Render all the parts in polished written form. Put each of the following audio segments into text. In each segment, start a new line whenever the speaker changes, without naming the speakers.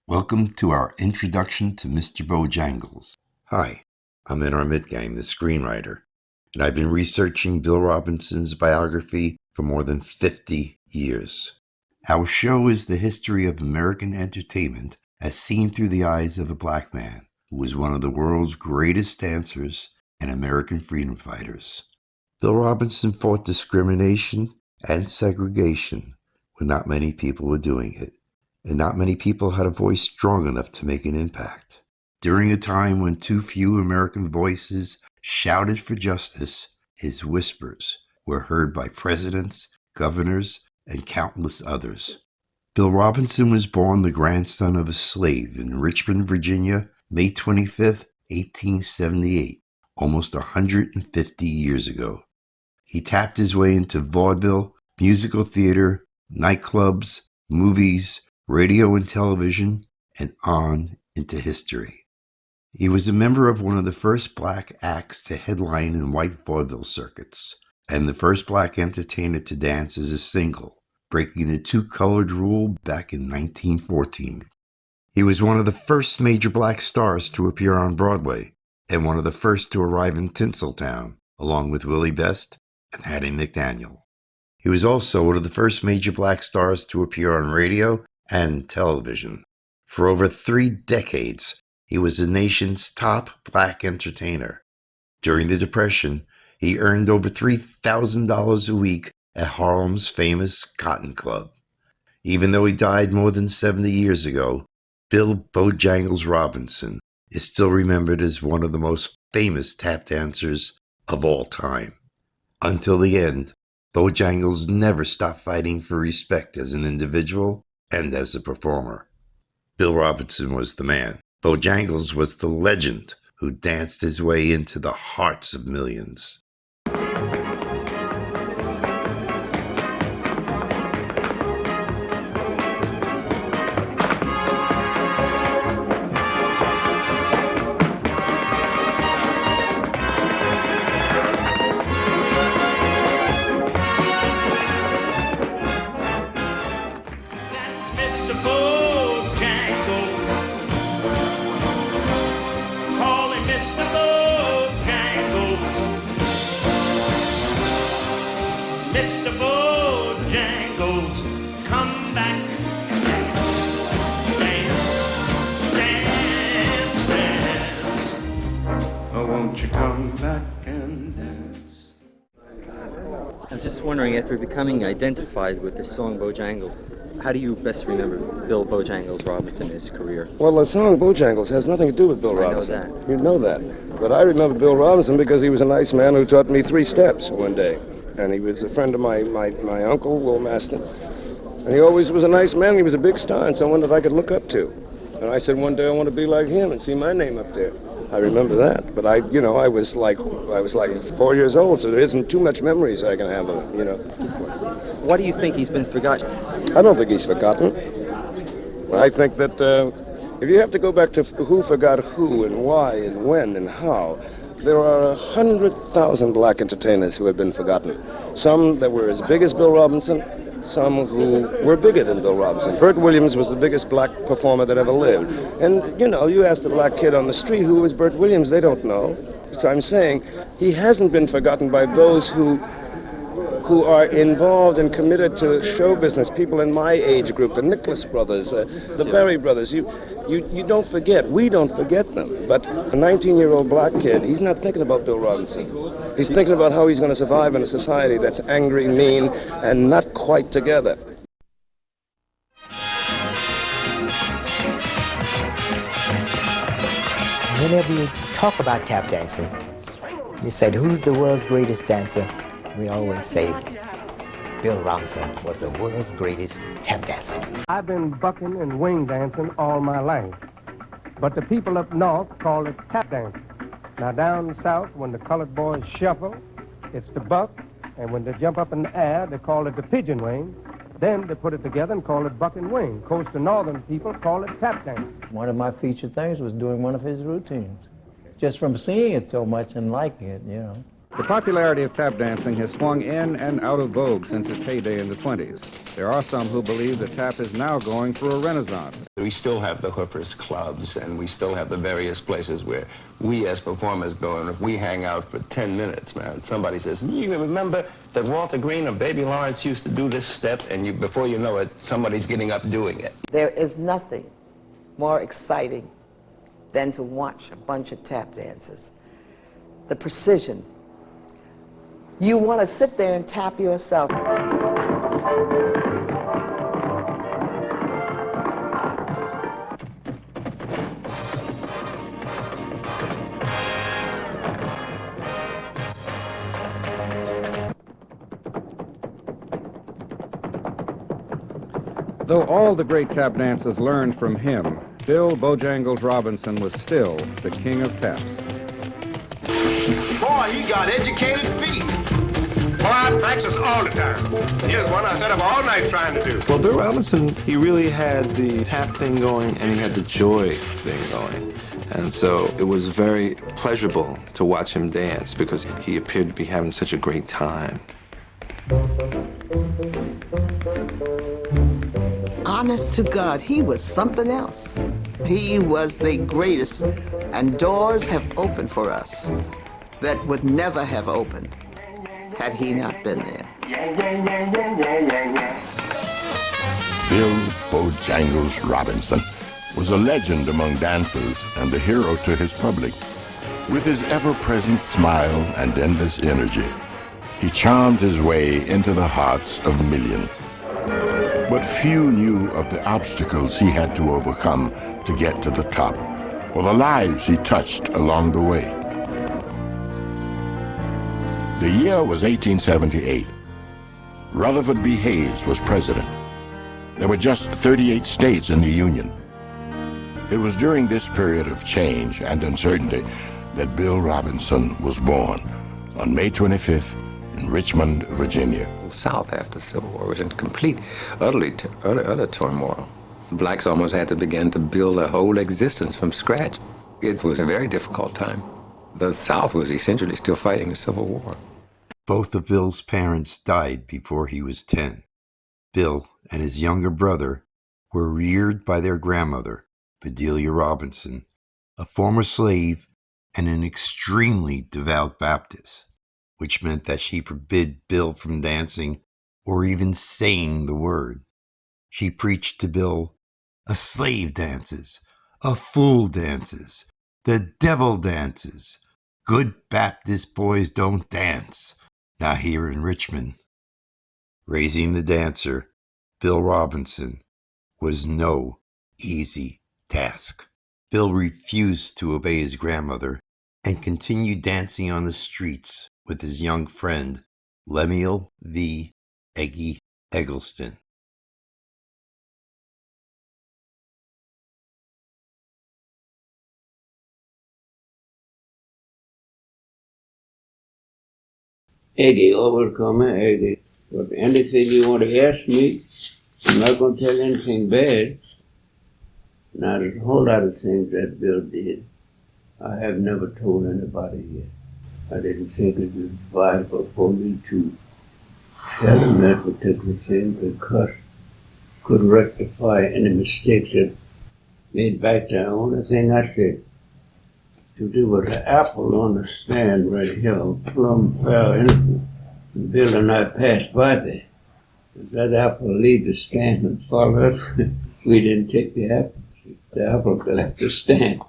Welcome to our introduction to Mr. Bojangles. Hi, I'm in our Mitgang, the screenwriter, and I've been researching Bill Robinson's biography for more than 50 years. Our show is the history of American entertainment as seen through the eyes of a black man who was one of the world's greatest dancers and American freedom fighters. Bill Robinson fought discrimination and segregation when not many people were doing it, and not many people had a voice strong enough to make an impact. During a time when too few American voices shouted for justice, his whispers were heard by presidents, governors, and countless others. Bill Robinson was born the grandson of a slave in Richmond, Virginia, May 25, 1878, almost 150 years ago. He tapped his way into vaudeville, musical theater, nightclubs, movies, radio and television, and on into history. He was a member of one of the first black acts to headline in white vaudeville circuits, and the first black entertainer to dance as a single, breaking the two-colored rule back in 1914. He was one of the first major black stars to appear on Broadway, and one of the first to arrive in Tinseltown, along with Willie Best and Hattie McDaniel. He was also one of the first major black stars to appear on radio and television. For over 3 decades, he was the nation's top black entertainer. During the Depression, he earned over $3,000 a week at Harlem's famous Cotton Club. Even though he died more than 70 years ago, Bill Bojangles Robinson is still remembered as one of the most famous tap dancers of all time. Until the end, Bojangles never stopped fighting for respect as an individual and as a performer. Bill Robinson was the man. Bojangles was the legend who danced his way into the hearts of millions.
Mr. Bojangles, call him Mr. Bojangles, Mr. Bojangles, come back and dance, dance, dance, dance. Oh, won't you come back and dance?
I was just wondering, after becoming identified with the song Bojangles, how do you best remember Bill Bojangles Robinson in his career?
Well, the song Bojangles has nothing to do with Bill Robinson.
I know that.
You know that. But I remember Bill Robinson because he was a nice man who taught me 3 steps one day. And he was a friend of my uncle, Will Maston. And he always was a nice man. He was a big star and someone that I could look up to. And I said one day I want to be like him and see my name up there. I remember that. But I was like 4 years old, so there isn't too much memories I can have of him,
Why do you think he's been forgotten?
I don't think he's forgotten. I think that if you have to go back to who forgot who and why and when and how, there are 100,000 black entertainers who have been forgotten. Some that were as big as Bill Robinson, some who were bigger than Bill Robinson. Bert Williams was the biggest black performer that ever lived. And, you asked a black kid on the street who was Bert Williams, they don't know. So I'm saying he hasn't been forgotten by those who are involved and committed to show business, people in my age group, the Nicholas brothers, the Berry brothers. You don't forget. We don't forget them. But a 19-year-old black kid, he's not thinking about Bill Robinson. He's thinking about how he's going to survive in a society that's angry, mean, and not quite together.
Whenever you talk about tap dancing, you said, who's the world's greatest dancer? We always say Bill Robinson was the world's greatest tap dancer.
I've been bucking and wing dancing all my life, but the people up north call it tap dancing. Now down south, when the colored boys shuffle, it's the buck, and when they jump up in the air, they call it the pigeon wing. Then they put it together and call it buck and wing. Coastal northern people call it tap dancing.
One of my featured things was doing one of his routines, just from seeing it so much and liking it, The popularity of tap dancing has swung in and out of vogue since its heyday in the 20s. There are some who believe that tap is now going through a renaissance.
We still have the hoofers clubs, and we still have the various places where we as performers go, and if we hang out for 10 minutes, man, somebody says, you remember that Walter Green or Baby Lawrence used to do this step, and before you know it, somebody's getting up doing it.
There is nothing more exciting than to watch a bunch of tap dancers. The precision. You want to sit there and tap yourself.
Though all the great tap dancers learned from him, Bill Bojangles Robinson was still the king of taps.
Boy, he got educated feet. Boy, I practice all the time. Here's one I sat up all night trying to do.
Well, Bill Robinson, he really had the tap thing going and he had the joy thing going. And so it was very pleasurable to watch him dance because he appeared to be having such a great time.
Honest to God, he was something else. He was the greatest, and doors have opened for us that would never have opened had he not been there.
Bill Bojangles Robinson was a legend among dancers and a hero to his public. With his ever-present smile and endless energy, he charmed his way into the hearts of millions. But few knew of the obstacles he had to overcome to get to the top, or the lives he touched along the way. The year was 1878. Rutherford B. Hayes was president. There were just 38 states in the Union. It was during this period of change and uncertainty that Bill Robinson was born on May 25th in Richmond, Virginia.
The South after the Civil War was in complete, utter turmoil. Blacks almost had to begin to build a whole existence from scratch. It was a very difficult time. The South was essentially still fighting the Civil War.
Both of Bill's parents died before he was 10. Bill and his younger brother were reared by their grandmother, Bedelia Robinson, a former slave and an extremely devout Baptist, which meant that she forbid Bill from dancing or even saying the word. She preached to Bill, "A slave dances, a fool dances, the devil dances. Good Baptist boys don't dance." Now here in Richmond, raising the dancer, Bill Robinson, was no easy task. Bill refused to obey his grandmother and continued dancing on the streets with his young friend, Lemuel V. Eggy Eggleston.
Eggy, always call me Eggy. But anything you want to ask me, I'm not going to tell anything bad. Now, there's a whole lot of things that Bill did I have never told anybody yet. I didn't think it was vital for me to tell them that particular thing because it could rectify any mistakes that made back there. The only thing I said to do was an apple on the stand right here, a plum fell in. Bill and I passed by there. If that apple leave the stand and follow us, we didn't take the apple. The apple left the stand.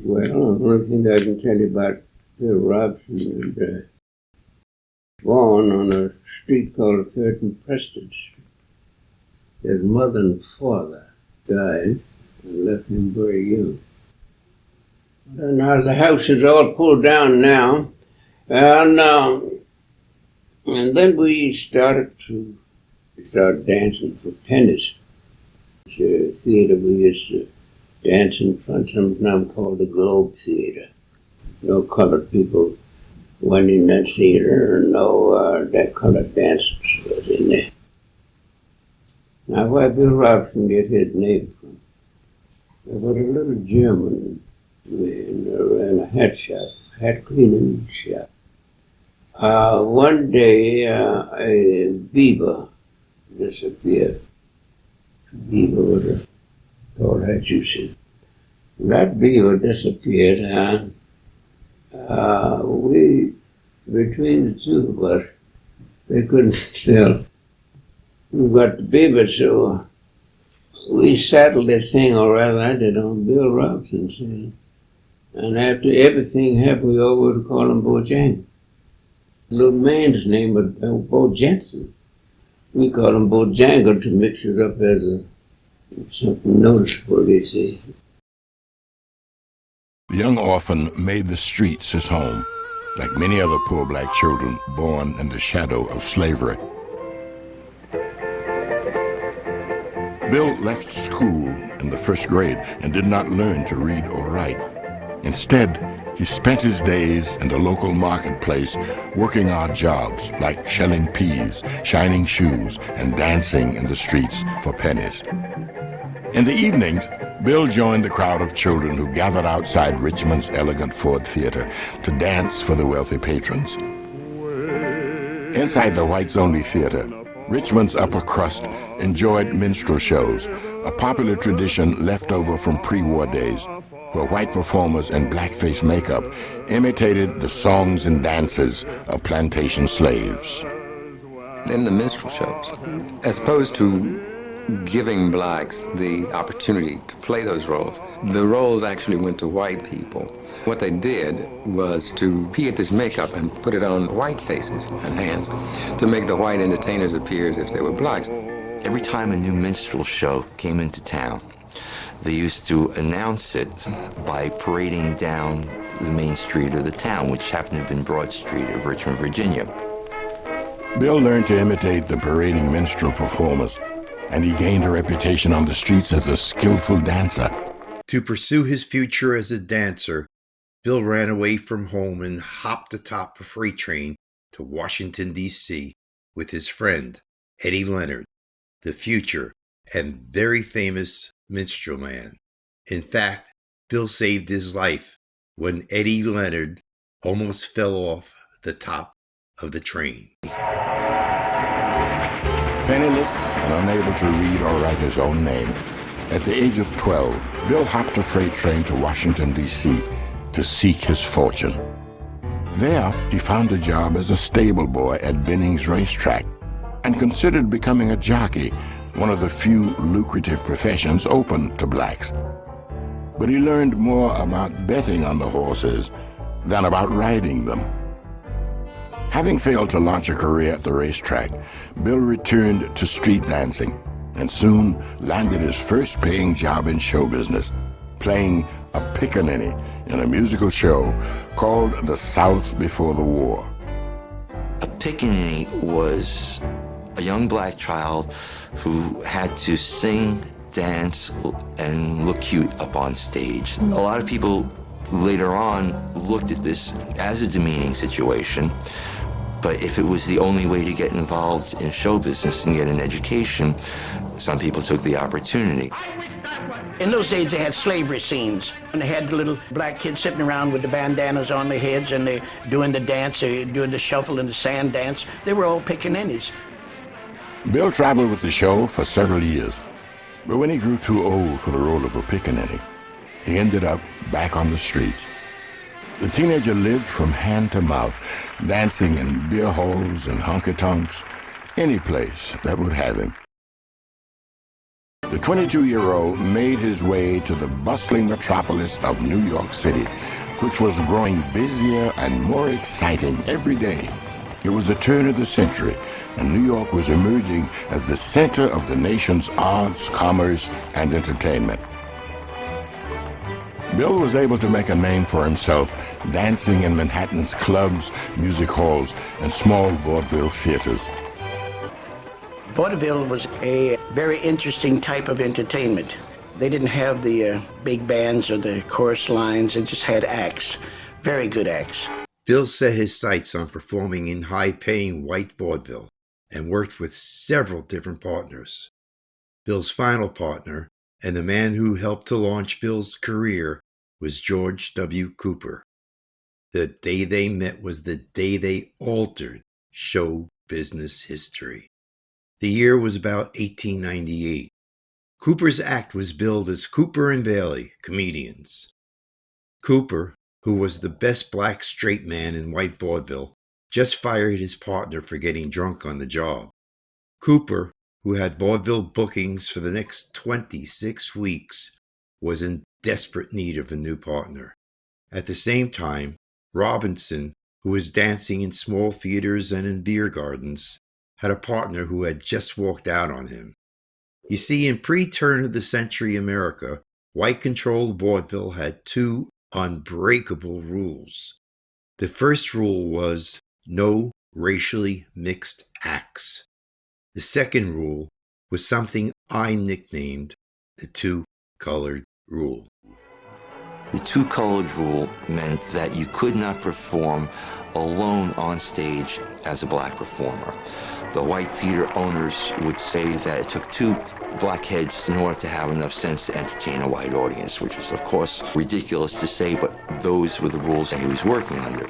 Well, the only thing I can tell you about Bill Robinson and born on a street called 3rd and Preston Street. His mother and father died and left him very young. Now the house is all pulled down now, and then we started dancing for pennies. It's a theater we used to dance in front, sometimes called the Globe Theater. No colored people went in that theater, no that colored dancers was in there. Now where Bill Robinson get his name from? There was a little German man ran a hat shop, hat cleaning shop. One day, a beaver disappeared. A beaver with a tall hat, you see. That beaver disappeared, and we, between the two of us, we couldn't tell who got the beaver, so we settled this thing, or rather I did, on Bill Robinson's thing. And after everything happened, we all would call him Bojangles. The little man's name was Bo Jensen. We call him Bojangles to mix it up as something noticeable, they say.
The young orphan made the streets his home, like many other poor black children born in the shadow of slavery. Bill left school in the first grade and did not learn to read or write. Instead, he spent his days in the local marketplace working odd jobs like shelling peas, shining shoes, and dancing in the streets for pennies. In the evenings, Bill joined the crowd of children who gathered outside Richmond's elegant Ford Theater to dance for the wealthy patrons. Inside the whites-only theater, Richmond's upper crust enjoyed minstrel shows, a popular tradition left over from pre-war days, where white performers in blackface makeup imitated the songs and dances of plantation slaves.
In the minstrel shows, as opposed to giving blacks the opportunity to play those roles, the roles actually went to white people. What they did was to create this makeup and put it on white faces and hands to make the white entertainers appear as if they were blacks.
Every time a new minstrel show came into town, they used to announce it by parading down the main street of the town, which happened to have been Broad Street of Richmond, Virginia.
Bill learned to imitate the parading minstrel performers, and he gained a reputation on the streets as a skillful dancer.
To pursue his future as a dancer, Bill ran away from home and hopped atop a freight train to Washington, D.C. with his friend, Eddie Leonard, the future and very famous minstrel man. In fact, Bill saved his life when Eddie Leonard almost fell off the top of the train.
Penniless and unable to read or write his own name, at the age of 12, Bill hopped a freight train to Washington, D.C. to seek his fortune. There, he found a job as a stable boy at Benning's racetrack and considered becoming a jockey, one of the few lucrative professions open to blacks. But he learned more about betting on the horses than about riding them. Having failed to launch a career at the racetrack, Bill returned to street dancing and soon landed his first paying job in show business, playing a pickaninny in a musical show called The South Before the War.
A pickaninny was a young black child who had to sing, dance, and look cute up on stage. A lot of people later on looked at this as a demeaning situation, but if it was the only way to get involved in show business and get an education, some people took the opportunity.
In those days, they had slavery scenes, and they had the little black kids sitting around with the bandanas on their heads, and they doing the dance, doing the shuffle and the sand dance. They were all pickaninnies.
Bill traveled with the show for several years, but when he grew too old for the role of a pickaninny, he ended up back on the streets. The teenager lived from hand to mouth, dancing in beer halls and honky-tonks, any place that would have him. The 22-year-old made his way to the bustling metropolis of New York City, which was growing busier and more exciting every day. It was the turn of the century, and New York was emerging as the center of the nation's arts, commerce, and entertainment. Bill was able to make a name for himself dancing in Manhattan's clubs, music halls, and small vaudeville theaters.
Vaudeville was a very interesting type of entertainment. They didn't have the big bands or the chorus lines. They just had acts, very good acts.
Bill set his sights on performing in high-paying white vaudeville and worked with several different partners. Bill's final partner, and the man who helped to launch Bill's career, was George W. Cooper. The day they met was the day they altered show business history. The year was about 1898. Cooper's act was billed as Cooper and Bailey, comedians. Cooper, who was the best black straight man in white vaudeville, just fired his partner for getting drunk on the job. Cooper, who had vaudeville bookings for the next 26 weeks, was in desperate need of a new partner. At the same time, Robinson, who was dancing in small theaters and in beer gardens, had a partner who had just walked out on him. You see, in pre-turn-of-the-century America, white-controlled vaudeville had two unbreakable rules. The first rule was no racially mixed acts. The second rule was something I nicknamed the two-colored rule.
The two-colored rule meant that you could not perform alone on stage as a black performer. The white theater owners would say that it took two black heads in order to have enough sense to entertain a white audience, which is, of course, ridiculous to say, but those were the rules that he was working under.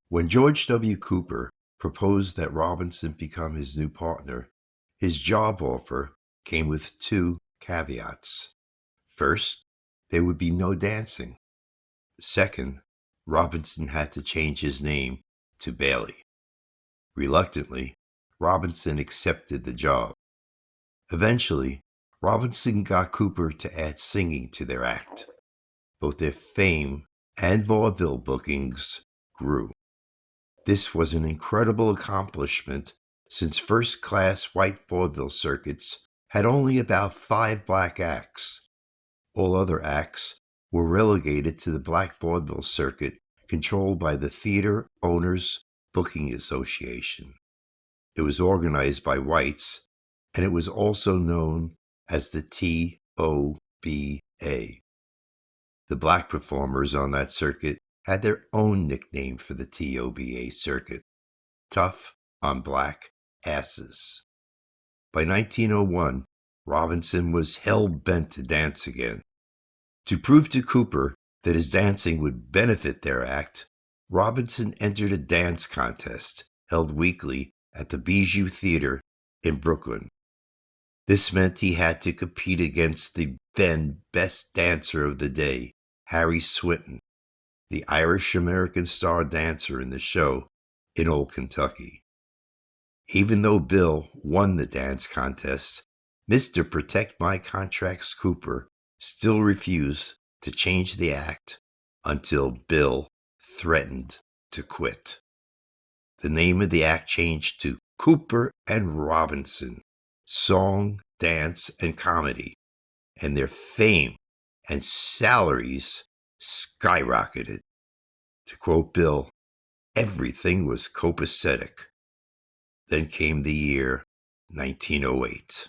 When George W. Cooper proposed that Robinson become his new partner, his job offer came with two caveats. First, there would be no dancing. Second, Robinson had to change his name to Bailey. Reluctantly, Robinson accepted the job. Eventually, Robinson got Cooper to add singing to their act. Both their fame and vaudeville bookings grew. This was an incredible accomplishment since first-class white vaudeville circuits had only about 5 black acts. All other acts were relegated to the black vaudeville circuit controlled by the Theater Owners Booking Association. It was organized by whites, and it was also known as the TOBA. The black performers on that circuit had their own nickname for the TOBA circuit, Tough on Black Asses. By 1901, Robinson was hell-bent to dance again. To prove to Cooper that his dancing would benefit their act, Robinson entered a dance contest held weekly at the Bijou Theater in Brooklyn. This meant he had to compete against the then best dancer of the day, Harry Swinton, the Irish-American star dancer in the show in Old Kentucky. Even though Bill won the dance contest, Mr. Protect My Contracts Cooper still refused to change the act until Bill threatened to quit. The name of the act changed to Cooper and Robinson, Song, Dance, and Comedy, and their fame and salaries skyrocketed. To quote Bill, everything was copacetic. Then came the year 1908.